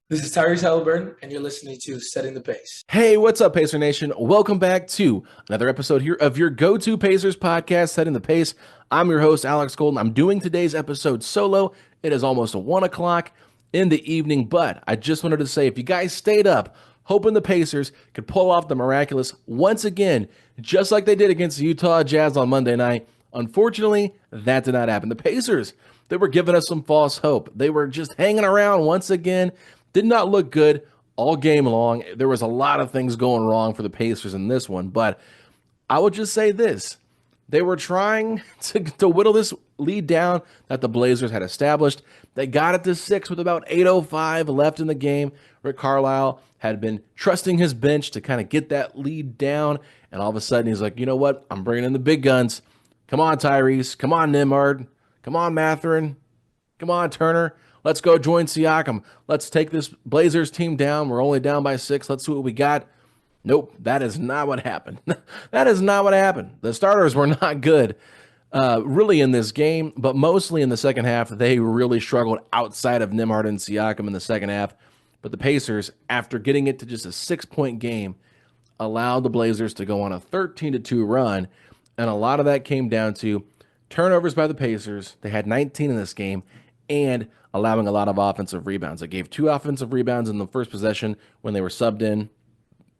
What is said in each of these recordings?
This is Tyrese Haliburton, and you're listening to Setting the Pace. Hey, what's up, Pacer Nation? Welcome back to another episode here of your go-to Pacers podcast, Setting the Pace. I'm your host, Alex Golden. I'm doing today's episode solo. It is almost 1 o'clock in the evening, but I just wanted to say, if you guys stayed up, hoping the Pacers could pull off the miraculous once again, just like they did against the Utah Jazz on Monday night, unfortunately, that did not happen. The Pacers, they were giving us some false hope. They were just hanging around once again. Did not look good all game long. There was a lot of things going wrong for the Pacers in this one, but I would just say this. They were trying to whittle this lead down that the Blazers had established. They got it to 6 with about 8:05 left in the game. Rick Carlisle had been trusting his bench to kind of get that lead down, and all of a sudden he's like, you know what? I'm bringing in the big guns. Come on, Tyrese. Come on, Nembhard. Come on, Mathurin. Come on, Turner. Let's go join Siakam. Let's take this Blazers team down. We're only down by 6. Let's see what we got. Nope, that is not what happened. That is not what happened. The starters were not good really in this game, but mostly in the second half, they really struggled outside of Nembhard and Siakam in the second half. But the Pacers, after getting it to just a 6-point game, allowed the Blazers to go on a 13-2 run, and a lot of that came down to turnovers by the Pacers. They had 19 in this game, and allowing a lot of offensive rebounds. They gave 2 offensive rebounds in the first possession when they were subbed in.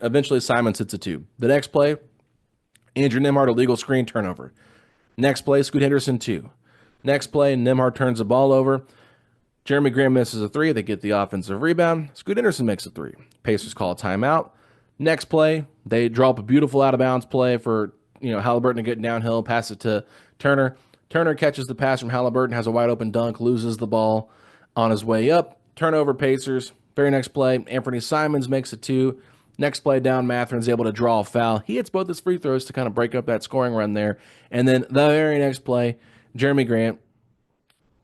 Eventually, Simons hits a 2. The next play, Andrew Nembhard, illegal screen, turnover. Next play, Scoot Henderson, 2. Next play, Nembhard turns the ball over. Jeremy Graham misses a 3. They get the offensive rebound. Scoot Henderson makes a 3. Pacers call a timeout. Next play, they draw up a beautiful out-of-bounds play for Haliburton to get downhill, pass it to Turner. Turner catches the pass from Haliburton, has a wide-open dunk, loses the ball on his way up. Turnover, Pacers. Very next play, Anthony Simons makes a 2. Next play down, Mathurin's able to draw a foul. He hits both his free throws to kind of break up that scoring run there. And then the very next play, Jeremy Grant,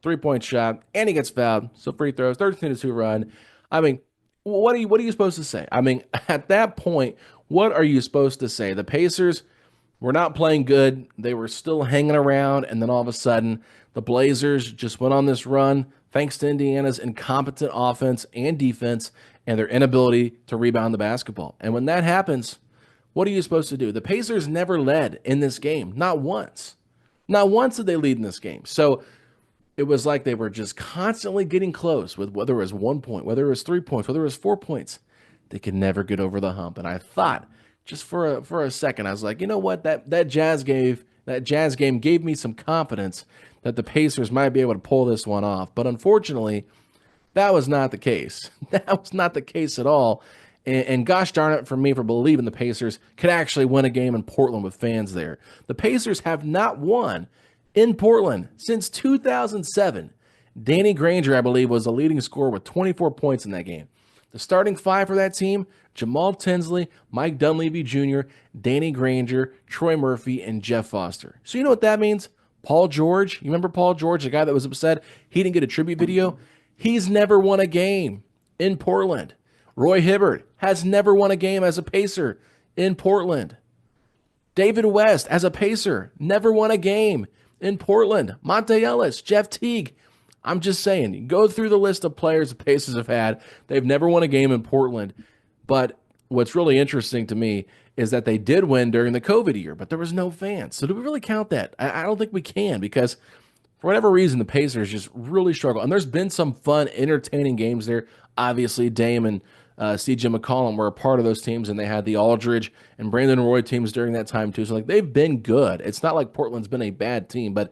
3-point shot, and he gets fouled. So free throws, 13-2 run. I mean, what are you supposed to say? I mean, at that point, what are you supposed to say? The Pacers were not playing good. They were still hanging around, and then all of a sudden, the Blazers just went on this run thanks to Indiana's incompetent offense and defense and their inability to rebound the basketball. And when that happens, what are you supposed to do? The Pacers never led in this game, not once. Not once did they lead in this game. So it was like they were just constantly getting close with whether it was 1 point, whether it was 3 points, whether it was 4 points. They could never get over the hump. And I thought, just for a second, I was like, you know what? That Jazz game gave me some confidence that the Pacers might be able to pull this one off. But unfortunately, that was not the case. That was not the case at all. And gosh darn it for me for believing the Pacers could actually win a game in Portland with fans there. The Pacers have not won in Portland since 2007. Danny Granger, I believe, was the leading scorer with 24 points in that game. The starting 5 for that team, Jamal Tinsley, Mike Dunleavy Jr., Danny Granger, Troy Murphy, and Jeff Foster. So you know what that means? Paul George, you remember Paul George, the guy that was upset he didn't get a tribute video? He's never won a game in Portland. Roy Hibbert has never won a game as a Pacer in Portland. David West, as a Pacer, never won a game in Portland. Monte Ellis, Jeff Teague. I'm just saying, you go through the list of players the Pacers have had. They've never won a game in Portland. But what's really interesting to me is that they did win during the COVID year, but there was no fans. So do we really count that? I don't think we can, because for whatever reason, the Pacers just really struggle. And there's been some fun, entertaining games there. Obviously, Dame and C.J. McCollum were a part of those teams, and they had the Aldridge and Brandon Roy teams during that time too. So they've been good. It's not like Portland's been a bad team, but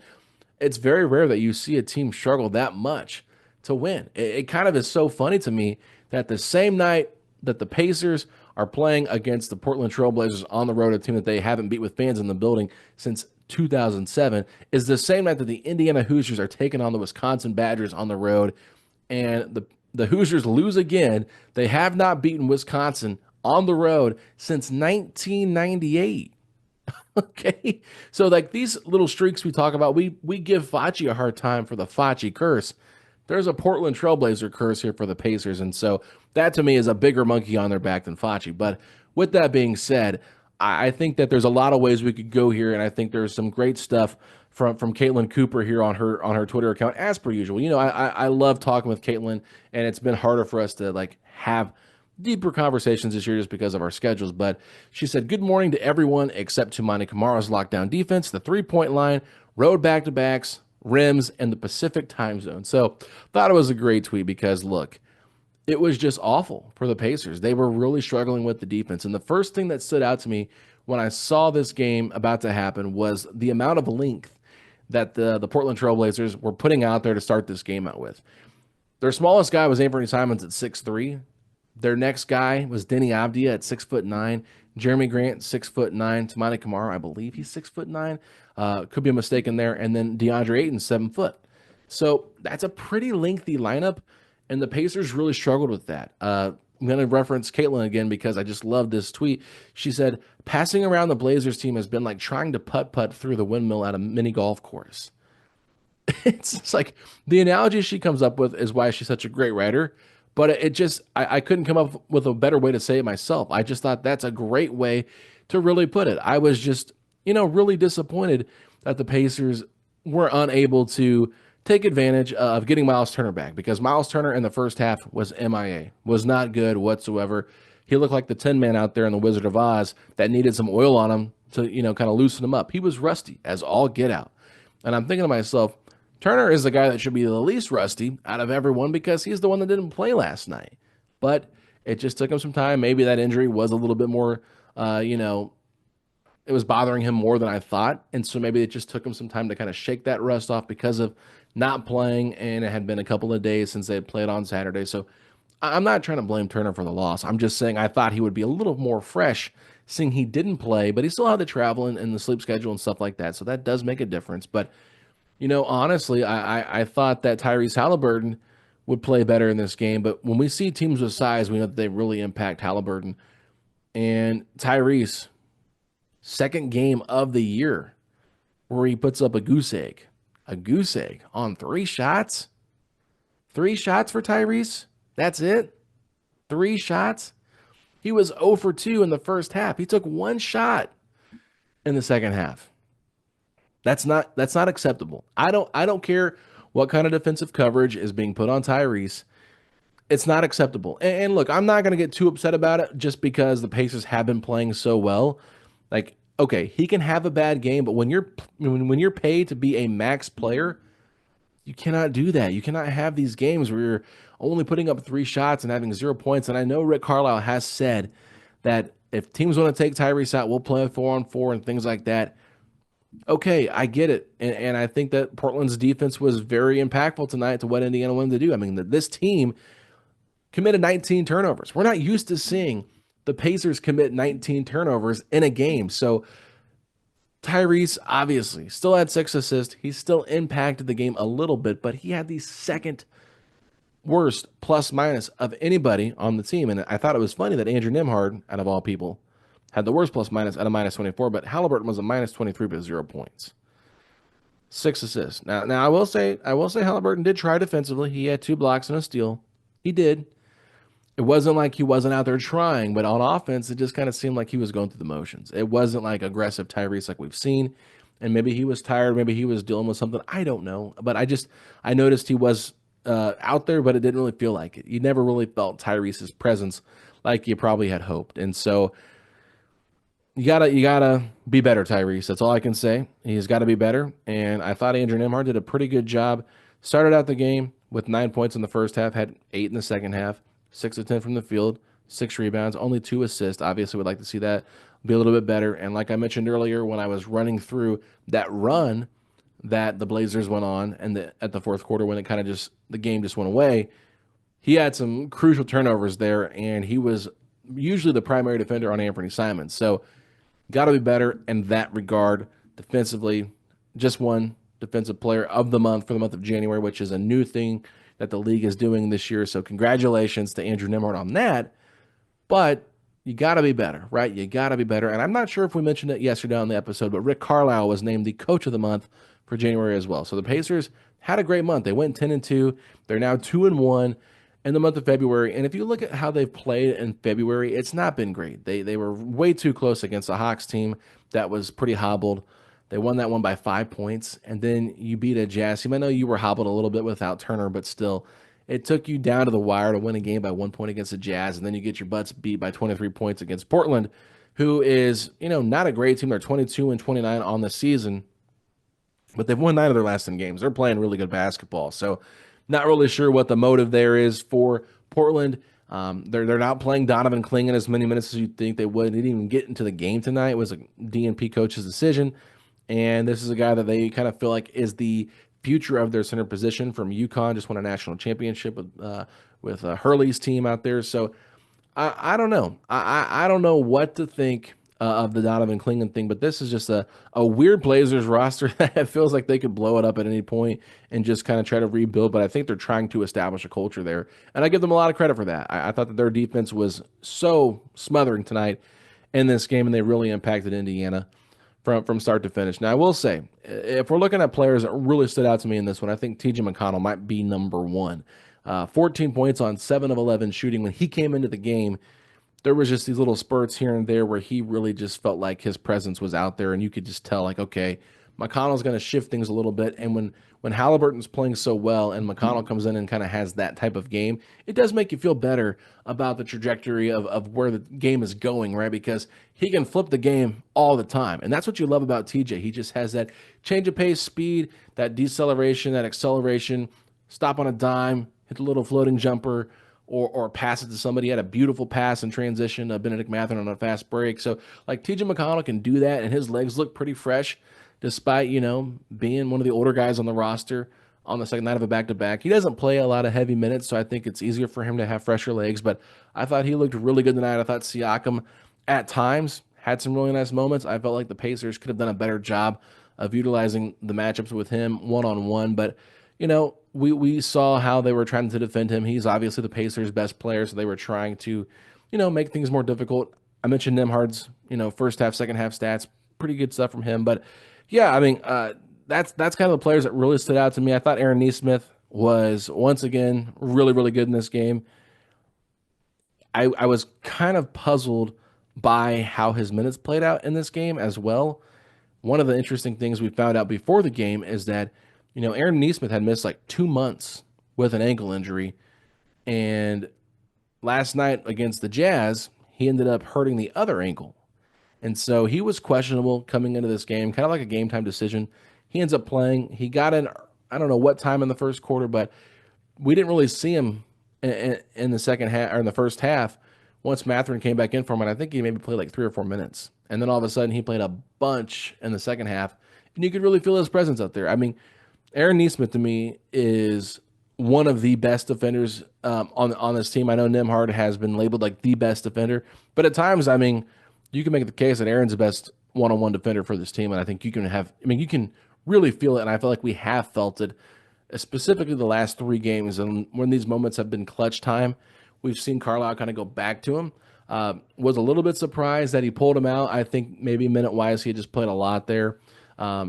it's very rare that you see a team struggle that much to win. It kind of is so funny to me that the same night that the Pacers are playing against the Portland Trail Blazers on the road, a team that they haven't beat with fans in the building since 2007, is the same night that the Indiana Hoosiers are taking on the Wisconsin Badgers on the road, and the Hoosiers lose again. They have not beaten Wisconsin on the road since 1998. Okay, so like these little streaks we talk about, we give Facci a hard time for the Facci curse. There's a Portland Trailblazer curse here for the Pacers, and so that to me is a bigger monkey on their back than Facci. But with that being said, I think that there's a lot of ways we could go here, and I think there's some great stuff from Caitlin Cooper here on her Twitter account, as per usual. You know, I love talking with Caitlin, and it's been harder for us to like have deeper conversations this year just because of our schedules. But she said, "Good morning to everyone except Tumani Kamara's lockdown defense, the 3-point line, road back-to-backs, rims, and the Pacific time zone." So thought it was a great tweet because look, it was just awful for the Pacers. They were really struggling with the defense. And the first thing that stood out to me when I saw this game about to happen was the amount of length that the Portland Trailblazers were putting out there to start this game out with. Their smallest guy was Anthony Simons at 6'3". Their next guy was Denny Avdia at 6'9". Jeremy Grant, 6'9". Tumani Kamara, I believe he's 6'9". Could be a mistake in there. And then DeAndre Ayton, 7 foot. So that's a pretty lengthy lineup, and the Pacers really struggled with that. I'm going to reference Caitlin again because I just love this tweet. She said, "Passing around the Blazers team has been like trying to putt-putt through the windmill at a mini golf course." It's like the analogy she comes up with is why she's such a great writer, but it just, I couldn't come up with a better way to say it myself. I just thought that's a great way to really put it. I was just, really disappointed that the Pacers were unable to take advantage of getting Myles Turner back, because Myles Turner in the first half was MIA, was not good whatsoever. He looked like the 10-man out there in the Wizard of Oz that needed some oil on him to, kind of loosen him up. He was rusty as all get out. And I'm thinking to myself, Turner is the guy that should be the least rusty out of everyone because he's the one that didn't play last night. But it just took him some time. Maybe that injury was a little bit more, it was bothering him more than I thought. And so maybe it just took him some time to kind of shake that rust off because of not playing. And it had been a couple of days since they had played on Saturday. So I'm not trying to blame Turner for the loss. I'm just saying I thought he would be a little more fresh seeing he didn't play, but he still had the travel and the sleep schedule and stuff like that. So that does make a difference. But honestly, I thought that Tyrese Haliburton would play better in this game. But when we see teams with size, we know that they really impact Haliburton. And Tyrese, second game of the year where he puts up a goose egg on 3 shots. 3 shots for Tyrese. That's it. 3 shots. He was 0 for 2 in the first half. He took 1 shot in the second half. That's not acceptable. I don't care what kind of defensive coverage is being put on Tyrese. It's not acceptable. And look, I'm not going to get too upset about it just because the Pacers have been playing so well. Like, okay, he can have a bad game, but when you're paid to be a max player, you cannot do that. You cannot have these games where you're only putting up 3 shots and having 0 points. And I know Rick Carlisle has said that if teams want to take Tyrese out, we'll play 4-on-4 and things like that. Okay, I get it. And I think that Portland's defense was very impactful tonight to what Indiana wanted to do. I mean, this team committed 19 turnovers. We're not used to seeing the Pacers commit 19 turnovers in a game. So Tyrese obviously still had 6 assists. He still impacted the game a little bit, but he had the second worst plus minus of anybody on the team. And I thought it was funny that Andrew Nembhard, out of all people, had the worst plus minus at a minus 24, but Haliburton was a minus 23 but 0 points. 6 assists. Now I will say Haliburton did try defensively. He had 2 blocks and a steal. He did. It wasn't like he wasn't out there trying, but on offense, it just kind of seemed like he was going through the motions. It wasn't like aggressive Tyrese like we've seen. And maybe he was tired. Maybe he was dealing with something. I don't know. But I noticed he was out there, but it didn't really feel like it. You never really felt Tyrese's presence like you probably had hoped. And so you gotta be better, Tyrese. That's all I can say. He's got to be better. And I thought Andrew Nembhard did a pretty good job. Started out the game with 9 points in the first half, had 8 in the second half, 6 of 10 from the field, 6 rebounds, only 2 assists. Obviously, would like to see that be a little bit better. And like I mentioned earlier, when I was running through that run that the Blazers went on and at the fourth quarter when it kind of the game just went away, he had some crucial turnovers there, and he was usually the primary defender on Anthony Simons. So got to be better in that regard defensively. Just won Defensive Player of the Month for the month of January, which is a new thing that the league is doing this year. So congratulations to Andrew Nembhard on that. But you got to be better, right? You got to be better. And I'm not sure if we mentioned it yesterday on the episode, but Rick Carlisle was named the Coach of the Month for January as well. So the Pacers had a great month. They went 10-2. They're now 2-1 in the month of February. And if you look at how they've played in February, it's not been great. They were way too close against a Hawks team that was pretty hobbled. They won that one by 5 points, and then you beat a Jazz team. I know you were hobbled a little bit without Turner, but still, it took you down to the wire to win a game by 1 point against the Jazz, and then you get your butts beat by 23 points against Portland, who is, not a great team. They're 22 and 29 on the season, but they've won 9 of their last 10 games. They're playing really good basketball. So, not really sure what the motive there is for Portland. They're not playing Donovan Clingan as many minutes as you'd think they would. They didn't even get into the game tonight. It was a DNP coach's decision. And this is a guy that they kind of feel like is the future of their center position from UConn. Just won a national championship with Hurley's team out there. So I don't know. I don't know what to think of the Donovan Clingan thing, but this is just a weird Blazers roster that feels like they could blow it up at any point and just kind of try to rebuild. But I think they're trying to establish a culture there, and I give them a lot of credit for that. I thought that their defense was so smothering tonight in this game, and they really impacted Indiana from start to finish. Now, I will say, if we're looking at players that really stood out to me in this one, I think TJ McConnell might be number one. 14 points on 7 of 11 shooting. When he came into the game, there was just these little spurts here and there where he really just felt like his presence was out there, and you could just tell, like, okay, McConnell's going to shift things a little bit. And when Haliburton's playing so well and McConnell comes in and kind of has that type of game, it does make you feel better about the trajectory of where the game is going, right? Because he can flip the game all the time. And that's what you love about TJ. He just has that change of pace, speed, that deceleration, that acceleration, stop on a dime, hit the little floating jumper, or pass it to somebody. He had a beautiful pass in transition, Benedict Mathurin on a fast break. So, like, TJ McConnell can do that, and his legs look pretty fresh, despite, being one of the older guys on the roster on the second night of a back-to-back. He doesn't play a lot of heavy minutes, so I think it's easier for him to have fresher legs, but I thought he looked really good tonight. I thought Siakam, at times, had some really nice moments. I felt like the Pacers could have done a better job of utilizing the matchups with him one-on-one, but, we saw how they were trying to defend him. He's obviously the Pacers' best player, so they were trying to, make things more difficult. I mentioned Nembhard's, first half, second half stats, pretty good stuff from him. But yeah, I mean, that's kind of the players that really stood out to me. I thought Aaron Nesmith was once again really, really good in this game. I was kind of puzzled by how his minutes played out in this game as well. One of the interesting things we found out before the game is that Aaron Nesmith had missed like 2 months with an ankle injury. And last night against the Jazz, he ended up hurting the other ankle. And so he was questionable coming into this game, kind of like a game time decision. He ends up playing. He got in, I don't know what time in the first quarter, but we didn't really see him in the second half or in the first half once Mathurin came back in for him. And I think he maybe played like 3 or 4 minutes. And then all of a sudden he played a bunch in the second half. And you could really feel his presence out there. I mean, Aaron Nesmith to me is one of the best defenders on this team. I know Nembhard has been labeled like the best defender, but at times, I mean, you can make the case that Aaron's the best one-on-one defender for this team, and I think you can really feel it, and I feel like we have felt it, specifically the last 3 games, and when these moments have been clutch time, we've seen Carlisle kind of go back to him. Was a little bit surprised that he pulled him out. I think maybe minute-wise he had just played a lot there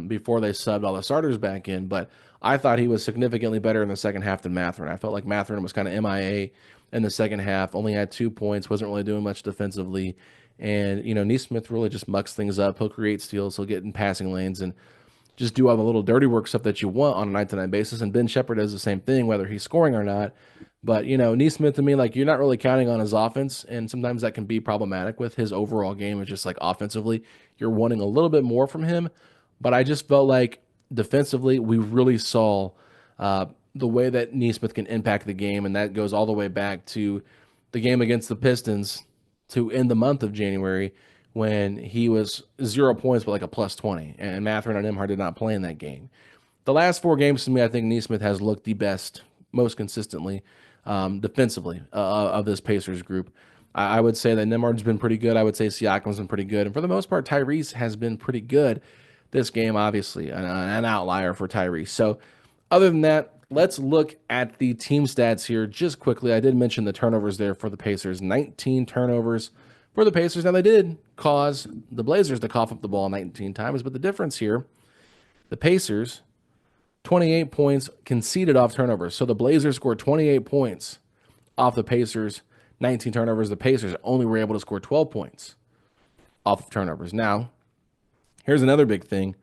before they subbed all the starters back in, but I thought he was significantly better in the second half than Mathurin. I felt like Mathurin was kind of MIA in the second half, only had 2 points, wasn't really doing much defensively, and, Nesmith really just mucks things up. He'll create steals, he'll get in passing lanes, and just do all the little dirty work stuff that you want on a night-to-night basis, and Ben Shepherd does the same thing, whether he's scoring or not. But, Nesmith, to me, like, you're not really counting on his offense, and sometimes that can be problematic with his overall game. It's just like offensively, you're wanting a little bit more from him. But I just felt like defensively, we really saw the way that Nesmith can impact the game, and that goes all the way back to the game against the Pistons to end the month of January when he was 0 points but like a plus 20, and Mathurin and Nembhard did not play in that game. The last 4 games to me, I think Nesmith has looked the best, most consistently defensively of this Pacers group. I would say that Nembhard's been pretty good. I would say Siakam's been pretty good, and for the most part, Tyrese has been pretty good. This game, obviously, an outlier for Tyrese. So other than that, let's look at the team stats here just quickly. I did mention the turnovers there for the Pacers. 19 turnovers for the Pacers. Now, they did cause the Blazers to cough up the ball 19 times, but the difference here, the Pacers, 28 points conceded off turnovers. So the Blazers scored 28 points off the Pacers, 19 turnovers. The Pacers only were able to score 12 points off of turnovers. Now, here's another big thing.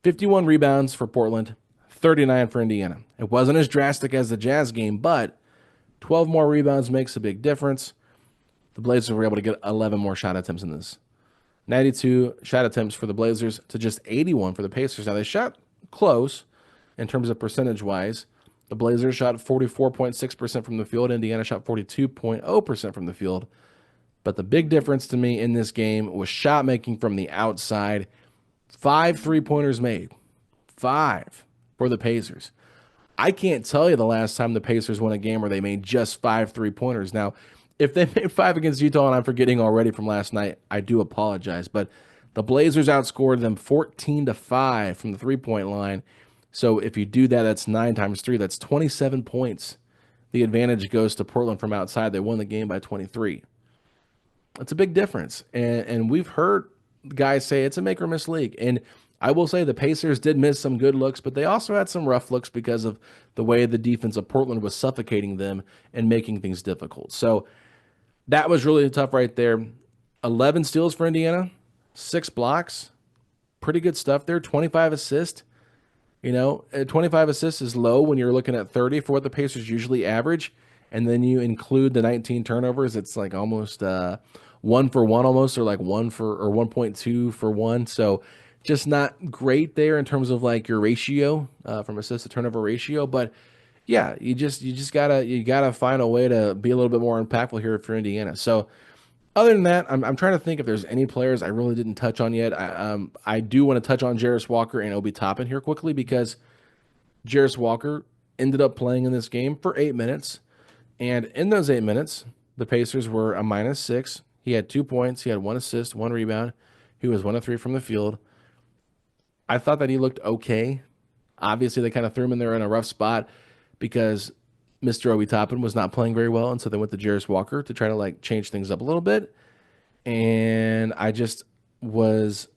51 rebounds for Portland, 39 for Indiana. It wasn't as drastic as the Jazz game, but 12 more rebounds makes a big difference. The Blazers were able to get 11 more shot attempts in this. 92 shot attempts for the Blazers to just 81 for the Pacers. Now, they shot close in terms of percentage-wise. The Blazers shot 44.6% from the field. Indiana shot 42.0% from the field. But the big difference to me in this game was shot making from the outside. 5 3-pointers made. 5 for the Pacers. I can't tell you the last time the Pacers won a game where they made just 5 3-pointers. Now, if they made 5 against Utah and I'm forgetting already from last night, I do apologize. But the Blazers outscored them 14-5 from the 3-point line. So if you do that, that's 9 times 3. That's 27 points. The advantage goes to Portland from outside. They won the game by 23. That's a big difference. And we've heard guys say it's a make or miss league. And I will say the Pacers did miss some good looks, but they also had some rough looks because of the way the defense of Portland was suffocating them and making things difficult. So that was really tough right there. 11 steals for Indiana, 6 blocks. Pretty good stuff there. 25 assists. 25 assists is low when you're looking at 30 for what the Pacers usually average. And then you include the 19 turnovers. It's like almost 1 for 1 almost, or like 1.2 for 1. So just not great there in terms of like your ratio from assist to turnover ratio. But yeah, you gotta find a way to be a little bit more impactful here for Indiana. So other than that, I'm trying to think if there's any players I really didn't touch on yet. I do want to touch on Jarace Walker and Obi Toppin here quickly because Jarace Walker ended up playing in this game for 8 minutes. And in those 8 minutes, the Pacers were a -6. He had 2 points. He had 1 assist, 1 rebound. He was 1 of 3 from the field. I thought that he looked okay. Obviously, they kind of threw him in there in a rough spot because Mr. Obi Toppin was not playing very well, and so they went to Jarace Walker to try to like change things up a little bit. And I just was,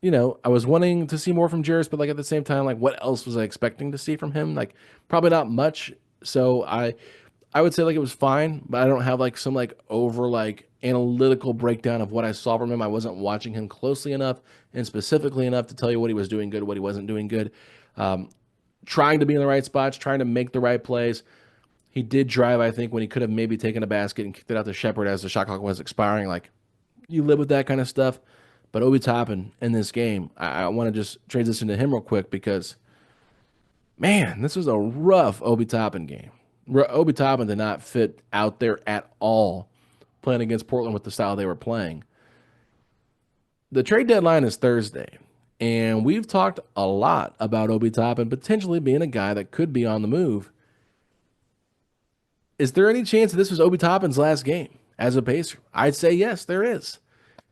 I was wanting to see more from Jarace, but like at the same time, like what else was I expecting to see from him? Like probably not much. So I would say like it was fine, but I don't have like some like over like analytical breakdown of what I saw from him. I wasn't watching him closely enough and specifically enough to tell you what he was doing good, what he wasn't doing good. Trying to be in the right spots, trying to make the right plays. He did drive, I think, when he could have maybe taken a basket and kicked it out to Shepard as the shot clock was expiring. Like, you live with that kind of stuff. But Obi Toppin in this game, I want to just transition to him real quick because, man, this was a rough Obi Toppin game. Obi Toppin did not fit out there at all playing against Portland with the style they were playing. The trade deadline is Thursday. And we've talked a lot about Obi Toppin potentially being a guy that could be on the move. Is there any chance that this was Obi Toppin's last game as a Pacer? I'd say yes, there is.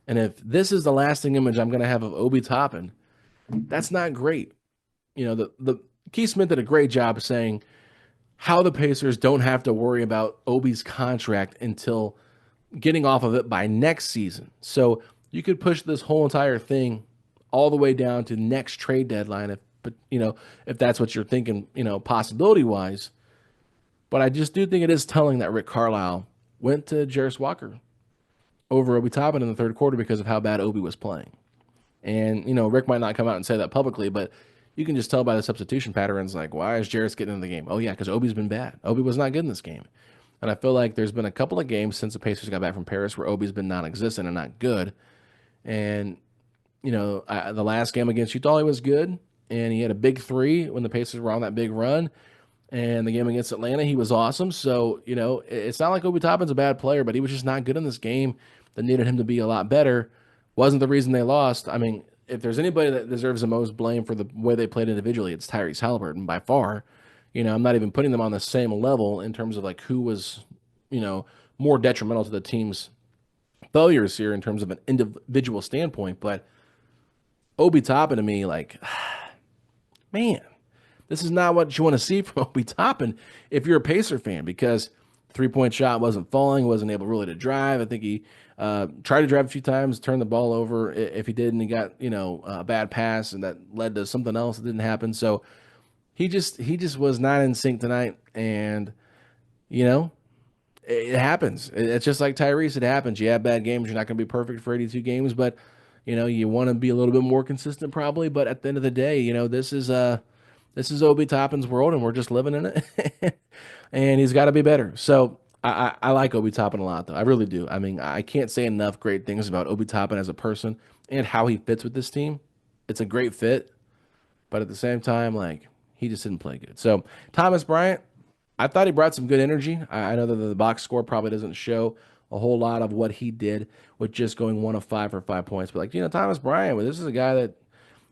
And if this is the lasting image I'm going to have of Obi Toppin, that's not great. The Keith Smith did a great job saying how the Pacers don't have to worry about Obi's contract until getting off of it by next season. So you could push this whole entire thing all the way down to next trade deadline, if that's what you're thinking, possibility wise. But I just do think it is telling that Rick Carlisle went to Jarace Walker over Obi Toppin in the third quarter because of how bad Obi was playing. And Rick might not come out and say that publicly, but you can just tell by the substitution patterns, like, why is Jarace getting in the game? Oh yeah, because Obi's been bad. Obi was not good in this game. And I feel like there's been a couple of games since the Pacers got back from Paris where Obi's been non-existent and not good. And the last game against Utah, he was good, and he had a big 3 when the Pacers were on that big run. And the game against Atlanta, he was awesome. So, it's not like Obi Toppin's a bad player, but he was just not good in this game that needed him to be a lot better. Wasn't the reason they lost. I mean, if there's anybody that deserves the most blame for the way they played individually, it's Tyrese Haliburton by far. I'm not even putting them on the same level in terms of like who was, more detrimental to the team's failures here in terms of an individual standpoint. But Obi Toppin to me, like, man, this is not what you want to see from Obi Toppin if you're a Pacer fan, because 3-point shot wasn't falling, wasn't able really to drive. I think he tried to drive a few times, turned the ball over. If he didn't, he got a bad pass, and that led to something else that didn't happen. So he just was not in sync tonight, and it happens. It's just like Tyrese. It happens. You have bad games. You're not going to be perfect for 82 games, but You want to be a little bit more consistent probably, but at the end of the day, this is Obi Toppin's world, and we're just living in it. And he's got to be better. So I like Obi Toppin a lot, though. I really do. I mean, I can't say enough great things about Obi Toppin as a person and how he fits with this team. It's a great fit, but at the same time, like he just didn't play good. So Thomas Bryant, I thought he brought some good energy. I know that the box score probably doesn't show a whole lot of what he did with just going 1 of 5 for 5 points. But like, Thomas Bryant, well, this is a guy that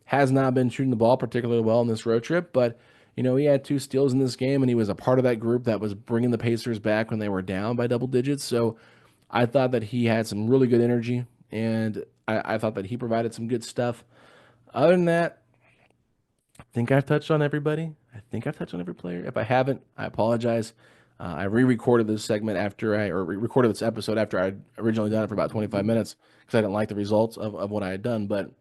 has not been shooting the ball particularly well in this road trip, but he had 2 steals in this game, and he was a part of that group that was bringing the Pacers back when they were down by double digits. So I thought that he had some really good energy, and I thought that he provided some good stuff. Other than that, I think I've touched on everybody. I think I've touched on every player. If I haven't, I apologize. I re-recorded this segment recorded this episode after I originally done it for about 25 minutes because I didn't like the results of what I had done. But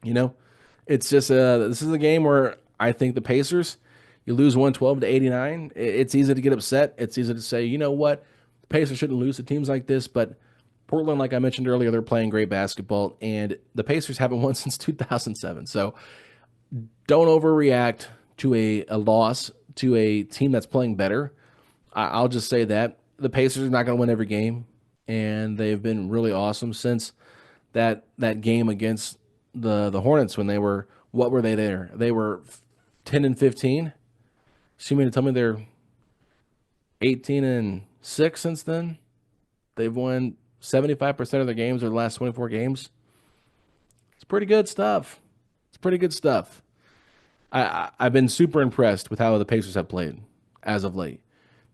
it's just this is a game where I think the Pacers, you lose 112-89. It's easy to get upset. It's easy to say, you know what, the Pacers shouldn't lose to teams like this. But Portland, like I mentioned earlier, they're playing great basketball, and the Pacers haven't won since 2007. So don't overreact to a loss to a team that's playing better. I'll just say that the Pacers are not going to win every game, and they've been really awesome since that game against the Hornets when they were, what were they there? They were 10-15. So you mean to tell me they're 18-6 since then? They've won 75% of their games over the last 24 games. It's pretty good stuff. It's pretty good stuff. I've been super impressed with how the Pacers have played as of late.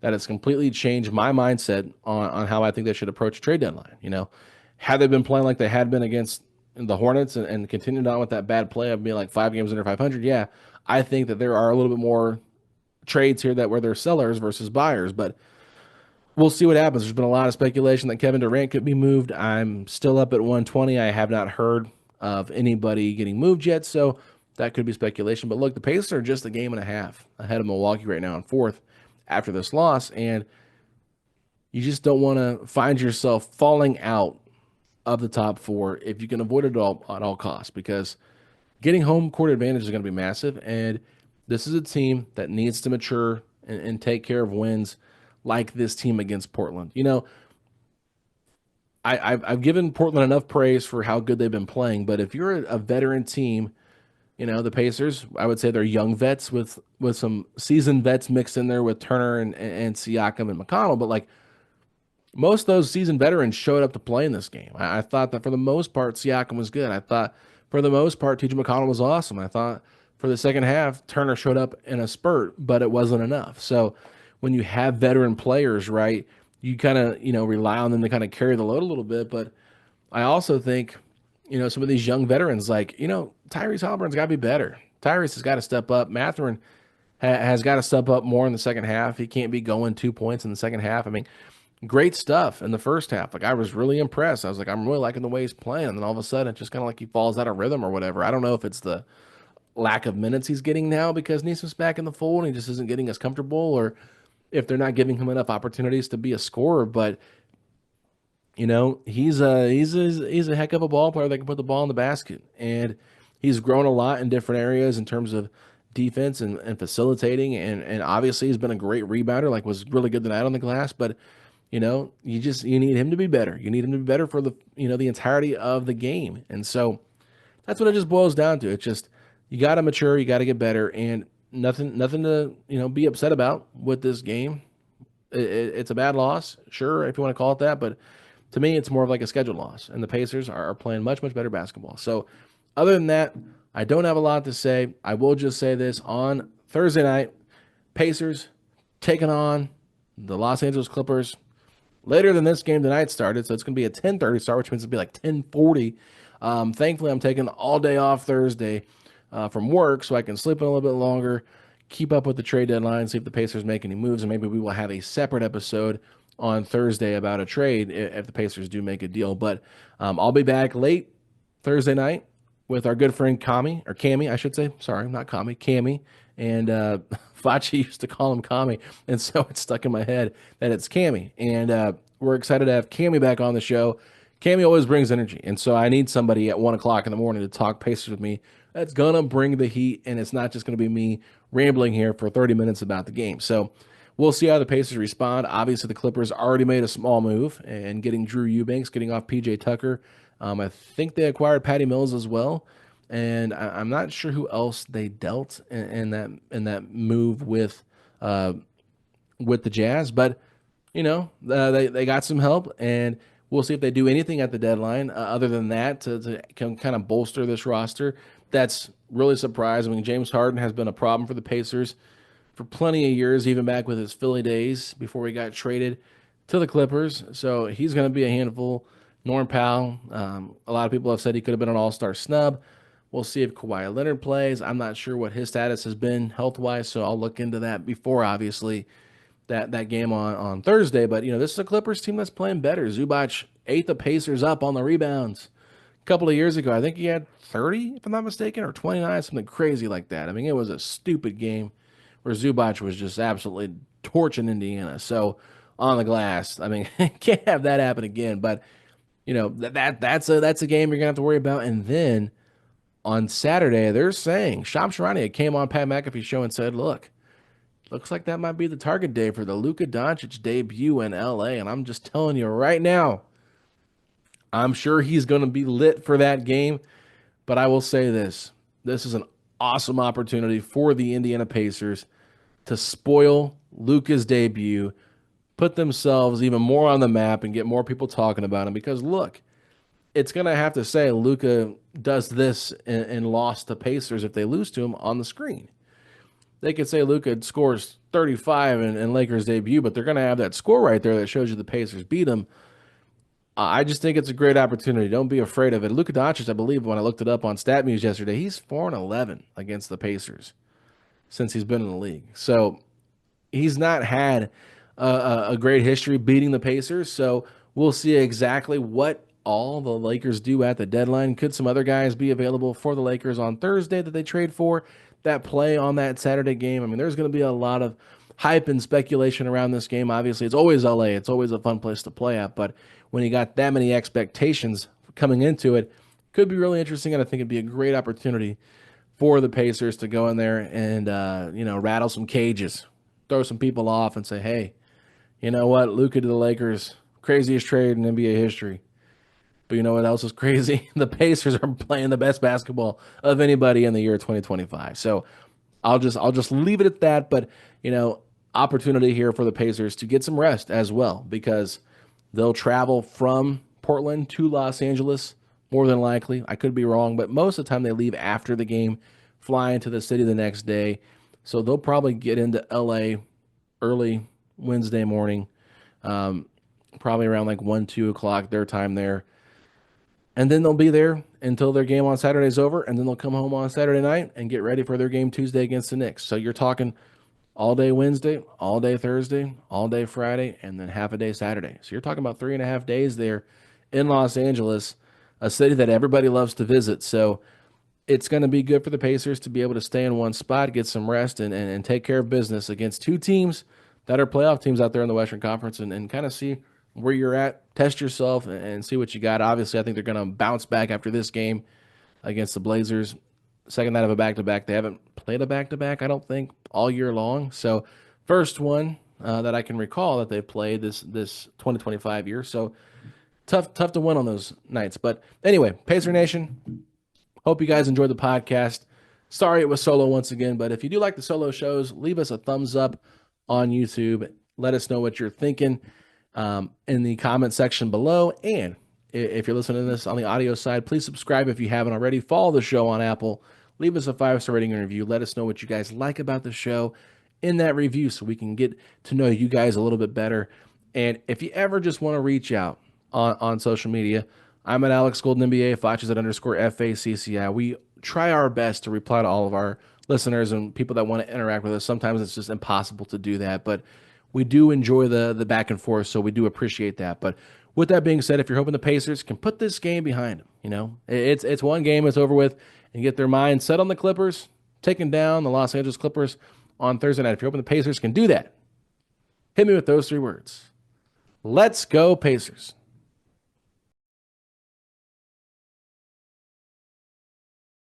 That has completely changed my mindset on how I think they should approach a trade deadline. Had they been playing like they had been against the Hornets and continued on with that bad play of being like 5 games under 500, yeah, I think that there are a little bit more trades here where they're sellers versus buyers, but we'll see what happens. There's been a lot of speculation that Kevin Durant could be moved. I'm still up at 120. I have not heard of anybody getting moved yet, so that could be speculation. But look, the Pacers are just a game and a half ahead of Milwaukee right now in fourth after this loss, and you just don't want to find yourself falling out of the top 4 if you can avoid it all at all costs, because getting home court advantage is going to be massive, and this is a team that needs to mature and take care of wins like this team against Portland. I've given Portland enough praise for how good they've been playing, but if you're a veteran team, the Pacers, I would say they're young vets with some seasoned vets mixed in there with Turner and Siakam and McConnell, but like most of those seasoned veterans showed up to play in this game. I thought that for the most part, Siakam was good. I thought for the most part, TJ McConnell was awesome. I thought for the second half, Turner showed up in a spurt, but it wasn't enough. So when you have veteran players, right, you kind of, rely on them to kind of carry the load a little bit. But I also think, some of these young veterans, like, Tyrese Haliburton's got to be better. Tyrese has got to step up. Mathurin has got to step up more in the second half. He can't be going 2 points in the second half. I mean, great stuff in the first half. Like, I was really impressed. I was like, I'm really liking the way he's playing. And then all of a sudden, it's just kind of like he falls out of rhythm or whatever. I don't know if it's the lack of minutes he's getting now because Nesmith's back in the fold and he just isn't getting as comfortable, or if they're not giving him enough opportunities to be a scorer. But he's a heck of a ball player that can put the ball in the basket, and he's grown a lot in different areas in terms of defense and facilitating, and obviously he's been a great rebounder, like was really good tonight on the glass. But you need him to be better. You need him to be better for the the entirety of the game, and so that's what it just boils down to. It's just you got to mature, you got to get better, and nothing to be upset about with this game. It's a bad loss, sure, if you want to call it that, but to me, it's more of like a scheduled loss, and the Pacers are playing much, much better basketball. So other than that, I don't have a lot to say. I will just say this: on Thursday night, Pacers taking on the Los Angeles Clippers later than this game tonight started, so it's going to be a 10:30 start, which means it'll be like 10:40. Thankfully, I'm taking all day off Thursday from work, so I can sleep in a little bit longer, keep up with the trade deadline, see if the Pacers make any moves, and maybe we will have a separate episode on Thursday about a trade if the Pacers do make a deal. But I'll be back late Thursday night with our good friend Cammy, I should say. Sorry, not Kami, Cammy. And Fachi used to call him Kami, and so it's stuck in my head that it's Cammy. And we're excited to have Cammy back on the show. Cammy always brings energy, and so I need somebody at 1 o'clock in the morning to talk Pacers with me that's gonna bring the heat, and it's not just gonna be me rambling here for 30 minutes about the game. So we'll see how the Pacers respond. Obviously, the Clippers already made a small move and getting Drew Eubanks, getting off PJ Tucker. I think they acquired Patty Mills as well, and I'm not sure who else they dealt in that move with the Jazz, but they got some help, and we'll see if they do anything at the deadline other than that to kind of bolster this roster. That's really surprising. I mean, James Harden has been a problem for the Pacers for plenty of years, even back with his Philly days before he got traded to the Clippers. So he's going to be a handful. Norm Powell, a lot of people have said he could have been an all-star snub. We'll see if Kawhi Leonard plays. I'm not sure what his status has been health-wise, so I'll look into that before, obviously, that game on Thursday. But, this is a Clippers team that's playing better. Zubac ate the Pacers up on the rebounds a couple of years ago. I think he had 30, if I'm not mistaken, or 29, something crazy like that. I mean, it was a stupid game where Zubac was just absolutely torching Indiana. So on the glass, I mean, can't have that happen again. But, that's a game you're going to have to worry about. And then on Saturday, they're saying, Shams Charania came on Pat McAfee's show and said, look, looks like that might be the target day for the Luka Doncic debut in LA. And I'm just telling you right now, I'm sure he's going to be lit for that game. But I will say this is an awesome opportunity for the Indiana Pacers to spoil Luka's debut, put themselves even more on the map, and get more people talking about him. Because, look, it's going to have to say Luka does this and lost the Pacers if they lose to him on the screen. They could say Luka scores 35 in Lakers' debut, but they're going to have that score right there that shows you the Pacers beat him. I just think it's a great opportunity. Don't be afraid of it. Luka Doncic, I believe, when I looked it up on StatMuse yesterday, he's 4-11 against the Pacers since he's been in the league. So he's not had a great history beating the Pacers. So we'll see exactly what all the Lakers do at the deadline. Could some other guys be available for the Lakers on Thursday that they trade for that play on that Saturday game? I mean, there's going to be a lot of hype and speculation around this game. Obviously, it's always LA. It's always a fun place to play at. But when you got that many expectations coming into it, could be really interesting. And I think it'd be a great opportunity for the Pacers to go in there and, rattle some cages, throw some people off and say, hey, you know what? Luka to the Lakers, craziest trade in NBA history. But you know what else is crazy? The Pacers are playing the best basketball of anybody in the year 2025. So I'll just leave it at that. But, opportunity here for the Pacers to get some rest as well, because they'll travel from Portland to Los Angeles, more than likely. I could be wrong, but most of the time they leave after the game, fly into the city the next day. So they'll probably get into LA early Wednesday morning, probably around like 1, 2 o'clock their time there. And then they'll be there until their game on Saturday is over, and then they'll come home on Saturday night and get ready for their game Tuesday against the Knicks. So you're talking all day Wednesday, all day Thursday, all day Friday, and then half a day Saturday. So you're talking about 3.5 days there in Los Angeles, a city that everybody loves to visit. So it's going to be good for the Pacers to be able to stay in one spot, get some rest, and take care of business against two teams that are playoff teams out there in the Western Conference, and kind of see where you're at, test yourself, and see what you got. Obviously, I think they're going to bounce back after this game against the Blazers. Second night of a back-to-back. They haven't played a back-to-back, I don't think, all year long. So first one that I can recall that they've played this 2025 year. So tough to win on those nights. But anyway, Pacer Nation, hope you guys enjoyed the podcast. Sorry it was solo once again, but if you do like the solo shows, leave us a thumbs up on YouTube. Let us know what you're thinking in the comment section below. And if you're listening to this on the audio side, please subscribe if you haven't already. Follow the show on Apple. Leave us a 5-star rating and review. Let us know what you guys like about the show in that review so we can get to know you guys a little bit better. And if you ever just want to reach out on social media, I'm at Alex Golden NBA, Foch is at _FACCI. We try our best to reply to all of our listeners and people that want to interact with us. Sometimes it's just impossible to do that, but we do enjoy the back and forth, so we do appreciate that. But with that being said, if you're hoping the Pacers can put this game behind them, it's one game, it's over with, and get their mind set on the Clippers, taking down the Los Angeles Clippers on Thursday night. If you're hoping the Pacers can do that, hit me with those 3 words. Let's go, Pacers.